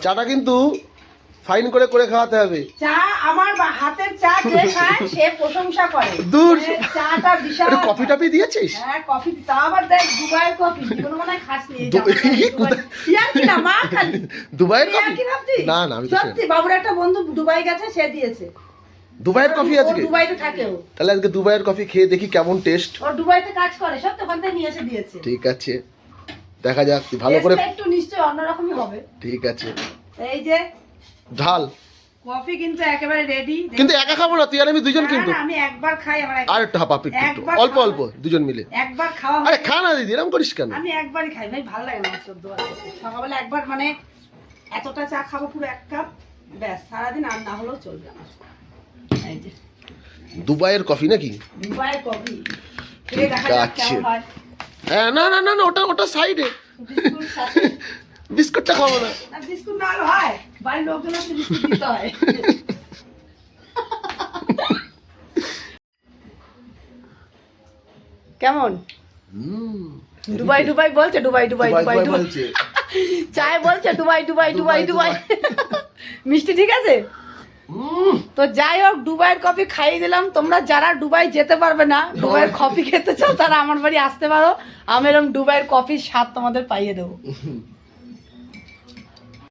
চাটা কিন্তু ফাইন করে করে খাওয়াতে হবে। চা আমার হাতের চা যে খায় সে প্রশংসা করে। দূর চাটা বিশাল। কফি টফি দিয়েছিস? হ্যাঁ কফি, তা আবার দেখ দুবাইয়ের কফি, জীবনে মনে হয় খাসনি। কি না মা খালি দুবাইয়ের কফি? কি ভাবছিস? না না আমি তো সত্যি বাবুর একটা বন্ধু দুবাই গেছে, সে দিয়েছে। দুবাইয়ের কফি আজকে? দুবাইতে থাকে ও। তাহলে আজকে দুবাইয়ের কফি খেয়ে দেখি কেমন টেস্ট। ও দুবাইতে কাজ করে, সব তো ওখান থেকে নিয়ে এসে দিয়েছে। ঠিক আছে, দেখা যাক, তুই ভালো করে। একটু নিশ্চয়ই অন্যরকমই হবে। ঠিক আছে, এই যে ঢাল। কফি কিন্তু একেবারে রেডি। কিন্তু একা খাবো না, তুই আর আমি দুজন কিন্তু। আমি একবার খাই, আমার আর একটু হাফ একটু অল্প অল্প দুজন মিলে একবার খাওয়া। আরে খা না দিদি, এরকম করিস কেন? আমি একবারই খাই ভাই, ভালো লাগে না সদ্য সকালবেলা একবার, মানে এতটা চা খাবো পুরো 1 কাপ, ব্যাস সারাদিন আর না হলেও চলবে আমার। এই যে দুবাইয়ের কফি নাকি? দুবাইয়ের কফি খেয়ে দেখা যাক কেমন হয়। হ্যাঁ না না না না, ওটা সাইডে। বিস্কুট সাথে। বিস্কুটটা খাবো না। না বিস্কুট না হলে হয়, বাড়ির লোকজন আসলে বিস্কুট দিতে হয়। কেমন? দুবাই দুবাই বলছে, দুবাই দুবাই দুবাই দুবাই চায় বলছে, দুবাই দুবাই দুবাই দুবাই। মিষ্টি ঠিক আছে তো যাই হোক, দুবাইয়ের কফি খাইয়ে দিলাম। তোমরা যারা দুবাই যেতে পারবে না, দুবাইয়ের কফি খেতে চাও, তারা আমার বাড়ি আসতে পারো। আমি এরকম দুবাইয়ের কফির স্বাদ তোমাদের পাইয়ে দেবো।